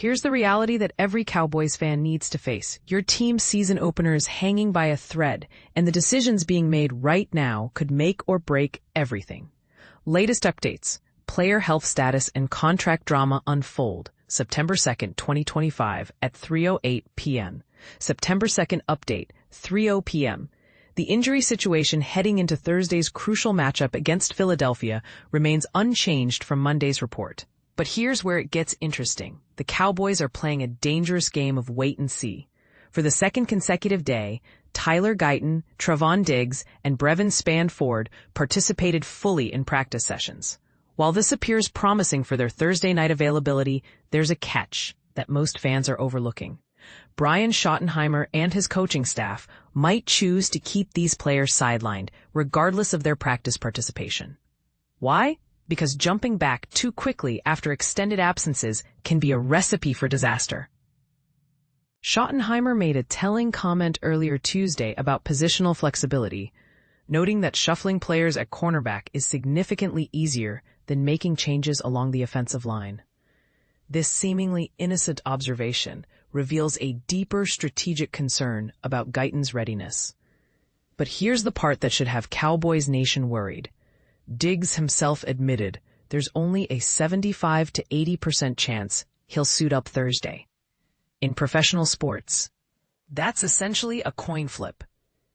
Here's the reality that every Cowboys fan needs to face. Your team's season opener is hanging by a thread, and the decisions being made right now could make or break everything. Latest updates, player health status and contract drama unfold. September 2nd, 2025 at 3:08 p.m. September 2nd update, 3:00 p.m. The injury situation heading into Thursday's crucial matchup against Philadelphia remains unchanged from Monday's report. But here's where it gets interesting. The Cowboys are playing a dangerous game of wait and see. For the second consecutive day, Guyton, Trevon Diggs, and Brevyn Spann-Ford participated fully in practice sessions. While this appears promising for their Thursday night availability, there's a catch that most fans are overlooking. Brian Schottenheimer and his coaching staff might choose to keep these players sidelined, regardless of their practice participation. Why? Because jumping back too quickly after extended absences can be a recipe for disaster. Schottenheimer made a telling comment earlier Tuesday about positional flexibility, noting that shuffling players at cornerback is significantly easier than making changes along the offensive line. This seemingly innocent observation reveals a deeper strategic concern about Guyton's readiness. But here's the part that should have Cowboys Nation worried. Diggs himself admitted there's only a 75 to 80% chance he'll suit up Thursday. In professional sports, that's essentially a coin flip.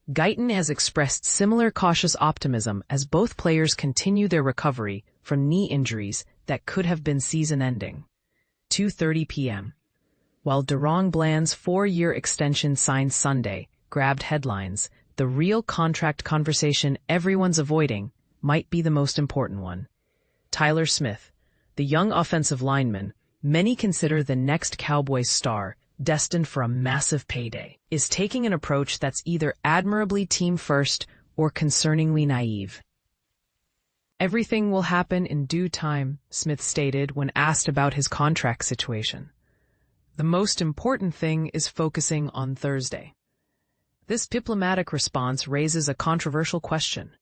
Guyton has expressed similar cautious optimism as both players continue their recovery from knee injuries that could have been season-ending. 2:30 p.m. While DaRon Bland's 4-year extension signed Sunday grabbed headlines, the real contract conversation everyone's avoiding might be the most important one. Tyler Smith, the young offensive lineman, many consider the next Cowboys star, destined for a massive payday, is taking an approach that's either admirably team-first or concerningly naive. Everything will happen in due time, Smith stated when asked about his contract situation. The most important thing is focusing on Thursday. This diplomatic response raises a controversial question.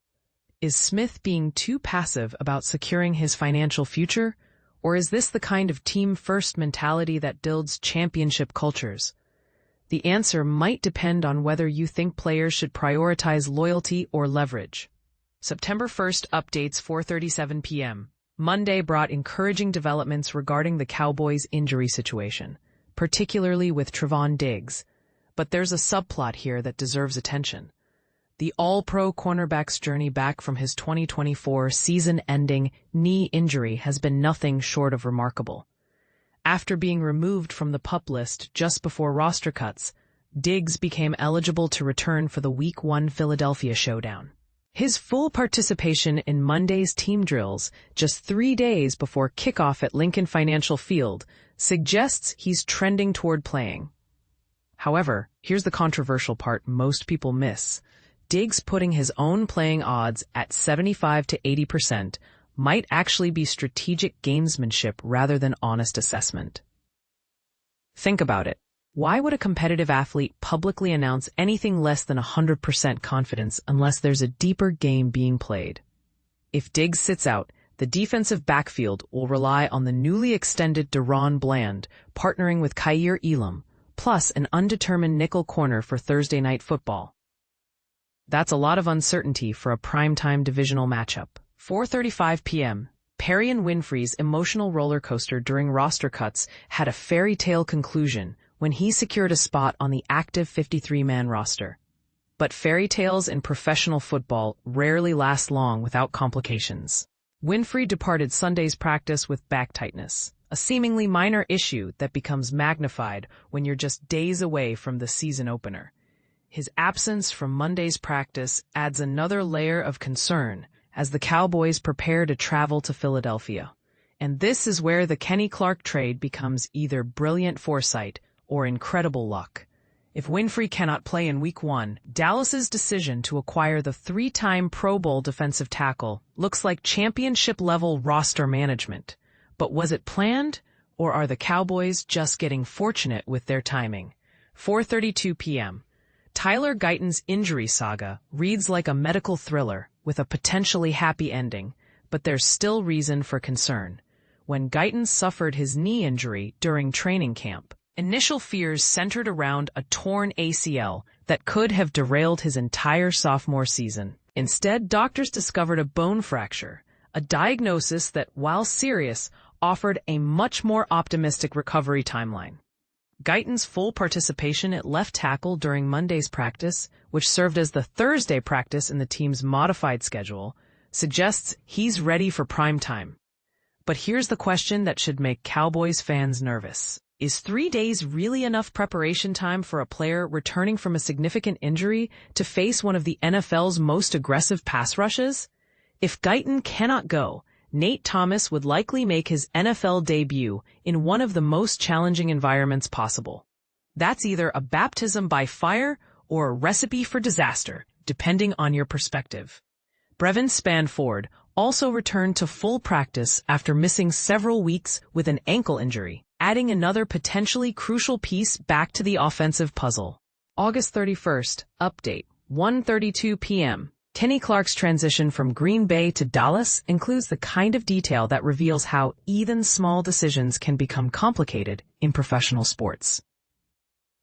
Is Smith being too passive about securing his financial future, or is this the kind of team-first mentality that builds championship cultures? The answer might depend on whether you think players should prioritize loyalty or leverage. September 1st updates 4:37 p.m. Monday brought encouraging developments regarding the Cowboys' injury situation, particularly with Trevon Diggs. But there's a subplot here that deserves attention. The All-Pro cornerback's journey back from his 2024 season-ending knee injury has been nothing short of remarkable. After being removed from the PUP list just before roster cuts, Diggs became eligible to return for the Week 1 Philadelphia showdown. His full participation in Monday's team drills, just 3 days before kickoff at Lincoln Financial Field, suggests he's trending toward playing. However, here's the controversial part most people miss. Diggs putting his own playing odds at 75 to 80% might actually be strategic gamesmanship rather than honest assessment. Think about it. Why would a competitive athlete publicly announce anything less than 100% confidence unless there's a deeper game being played? If Diggs sits out, the defensive backfield will rely on the newly extended DaRon Bland, partnering with Kaiir Elam, plus an undetermined nickel corner for Thursday Night Football. That's a lot of uncertainty for a primetime divisional matchup. 4:35 p.m. Perrion Winfrey's emotional roller coaster during roster cuts had a fairy tale conclusion when he secured a spot on the active 53-man roster. But fairy tales in professional football rarely last long without complications. Winfrey departed Sunday's practice with back tightness, a seemingly minor issue that becomes magnified when you're just days away from the season opener. His absence from Monday's practice adds another layer of concern as the Cowboys prepare to travel to Philadelphia. And this is where the Kenny Clark trade becomes either brilliant foresight or incredible luck. If Winfrey cannot play in Week 1, Dallas's decision to acquire the 3-time Pro Bowl defensive tackle looks like championship-level roster management. But was it planned, or are the Cowboys just getting fortunate with their timing? 4:32 p.m. Tyler Guyton's injury saga reads like a medical thriller with a potentially happy ending, but there's still reason for concern. when Guyton suffered his knee injury during training camp. Initial fears centered around a torn ACL that could have derailed his entire sophomore season. Instead, doctors discovered a bone fracture, a diagnosis that, while serious, offered a much more optimistic recovery timeline. Guyton's full participation at left tackle during Monday's practice, which served as the Thursday practice in the team's modified schedule, suggests he's ready for prime time. But here's the question that should make Cowboys fans nervous. Is 3 days really enough preparation time for a player returning from a significant injury to face one of the NFL's most aggressive pass rushes? If Guyton cannot go, Nate Thomas would likely make his NFL debut in one of the most challenging environments possible. That's either a baptism by fire or a recipe for disaster, depending on your perspective. Brevyn Spann-Ford also returned to full practice after missing several weeks with an ankle injury, adding another potentially crucial piece back to the offensive puzzle. August 31st, update, 1:32 p.m. Kenny Clark's transition from Green Bay to Dallas includes the kind of detail that reveals how even small decisions can become complicated in professional sports.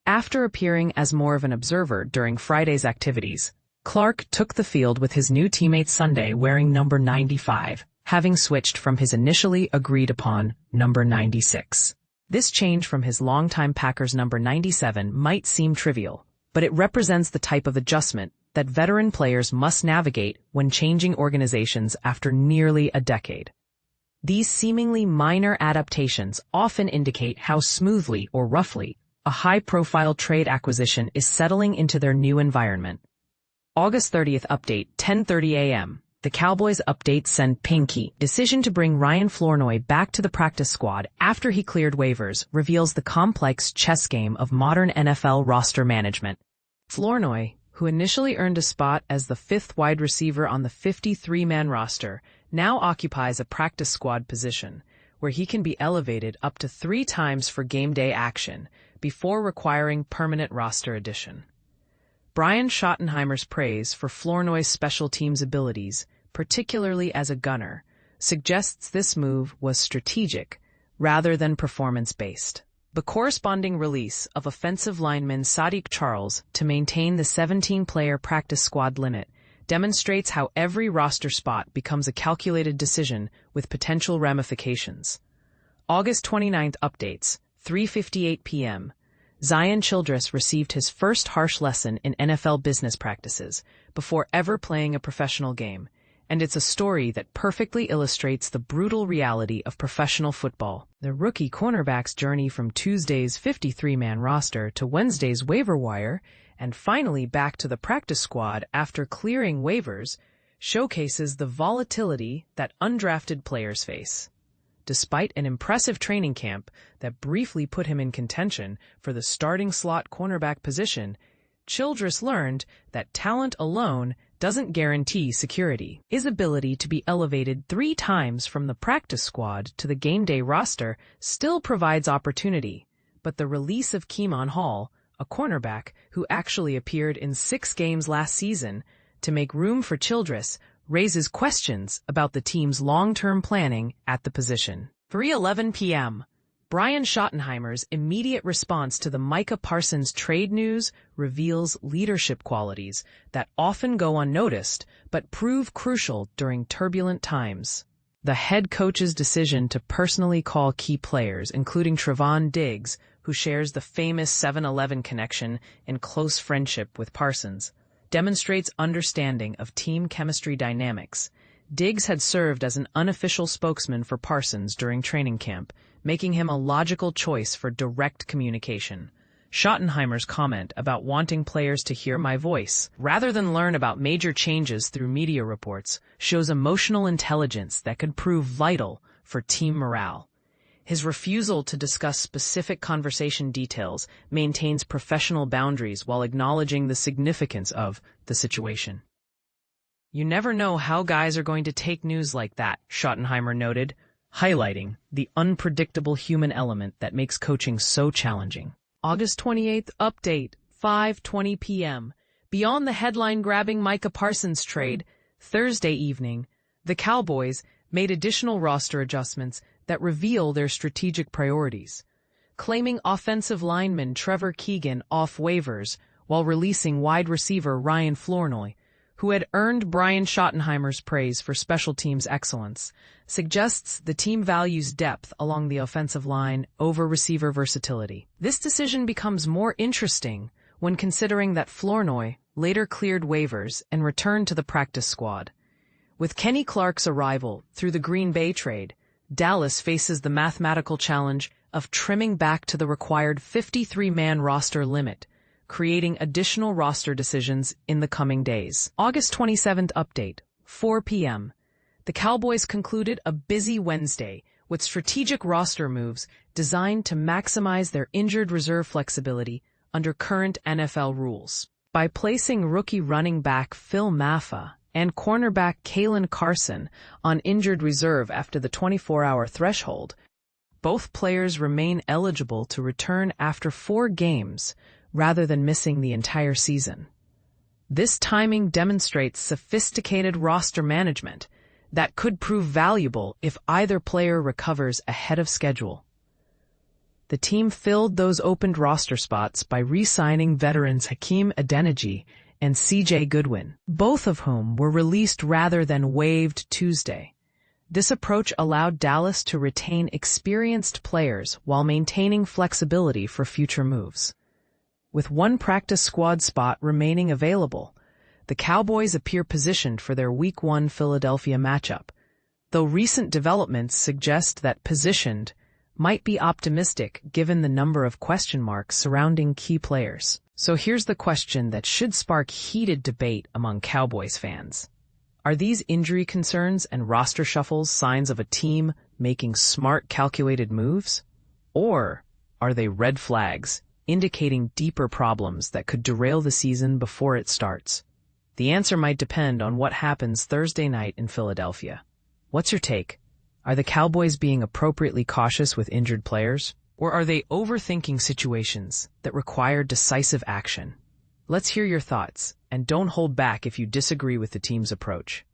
After appearing as more of an observer during Friday's activities, Clark took the field with his new teammate Sunday wearing number 95, having switched from his initially agreed-upon number 96. This change from his longtime Packers number 97 might seem trivial, but it represents the type of adjustment that veteran players must navigate when changing organizations after nearly a decade. These seemingly minor adaptations often indicate how smoothly or roughly a high-profile trade acquisition is settling into their new environment. August 30th update, 10:30 a.m. The Cowboys update send Pinky. Decision to bring Ryan Flournoy back to the practice squad after he cleared waivers reveals the complex chess game of modern NFL roster management. Flournoy, who initially earned a spot as the fifth wide receiver on the 53-man roster, now occupies a practice squad position, where he can be elevated up to 3 times for game day action before requiring permanent roster addition. Brian Schottenheimer's praise for Flournoy's special teams abilities, particularly as a gunner, suggests this move was strategic rather than performance-based. The corresponding release of offensive lineman Sadiq Charles to maintain the 17-player practice squad limit demonstrates how every roster spot becomes a calculated decision with potential ramifications. August 29th updates, 3:58 p.m. Zion Childress received his first harsh lesson in NFL business practices before ever playing a professional game, and it's a story that perfectly illustrates the brutal reality of professional football. The rookie cornerback's journey from Tuesday's 53-man roster to Wednesday's waiver wire and finally back to the practice squad after clearing waivers showcases the volatility that undrafted players face. Despite an impressive training camp that briefly put him in contention for the starting slot cornerback position, Childress learned that talent alone doesn't guarantee security. His ability to be elevated 3 times from the practice squad to the game day roster still provides opportunity, but the release of Keemon Hall, a cornerback who actually appeared in 6 games last season, to make room for Childress raises questions about the team's long-term planning at the position. 3:11 p.m. Brian Schottenheimer's immediate response to the Micah Parsons trade news reveals leadership qualities that often go unnoticed but prove crucial during turbulent times. The head coach's decision to personally call key players, including Trevon Diggs, who shares the famous 7-Eleven connection and close friendship with Parsons, demonstrates understanding of team chemistry dynamics. Diggs had served as an unofficial spokesman for Parsons during training camp, making him a logical choice for direct communication. Schottenheimer's comment about wanting players to hear my voice, rather than learn about major changes through media reports, shows emotional intelligence that could prove vital for team morale. His refusal to discuss specific conversation details maintains professional boundaries while acknowledging the significance of the situation. You never know how guys are going to take news like that, Schottenheimer noted, highlighting the unpredictable human element that makes coaching so challenging. August 28th update, 5:20 p.m. Beyond the headline-grabbing Micah Parsons trade, Thursday evening, the Cowboys made additional roster adjustments that reveal their strategic priorities, claiming offensive lineman Trevor Keegan off waivers while releasing wide receiver Ryan Flournoy, who had earned Brian Schottenheimer's praise for special teams excellence, suggests the team values depth along the offensive line over receiver versatility. This decision becomes more interesting when considering that Flournoy later cleared waivers and returned to the practice squad. With Kenny Clark's arrival through the Green Bay trade, Dallas faces the mathematical challenge of trimming back to the required 53-man roster limit, creating additional roster decisions in the coming days. August 27th update, 4 p.m. The Cowboys concluded a busy Wednesday with strategic roster moves designed to maximize their injured reserve flexibility under current NFL rules. By placing rookie running back Phil Maffa and cornerback Kalen Carson on injured reserve after the 24-hour threshold, both players remain eligible to return after 4 games rather than missing the entire season. This timing demonstrates sophisticated roster management that could prove valuable if either player recovers ahead of schedule. The team filled those opened roster spots by re-signing veterans Hakeem Adeniji and C.J. Goodwin, both of whom were released rather than waived Tuesday. This approach allowed Dallas to retain experienced players while maintaining flexibility for future moves. With one practice squad spot remaining available, the Cowboys appear positioned for their Week 1 Philadelphia matchup, though recent developments suggest that positioned might be optimistic given the number of question marks surrounding key players. So here's the question that should spark heated debate among Cowboys fans. Are these injury concerns and roster shuffles signs of a team making smart, calculated moves? Or are they red flags, indicating deeper problems that could derail the season before it starts? The answer might depend on what happens Thursday night in Philadelphia. What's your take? Are the Cowboys being appropriately cautious with injured players? Or are they overthinking situations that require decisive action? Let's hear your thoughts, and don't hold back if you disagree with the team's approach.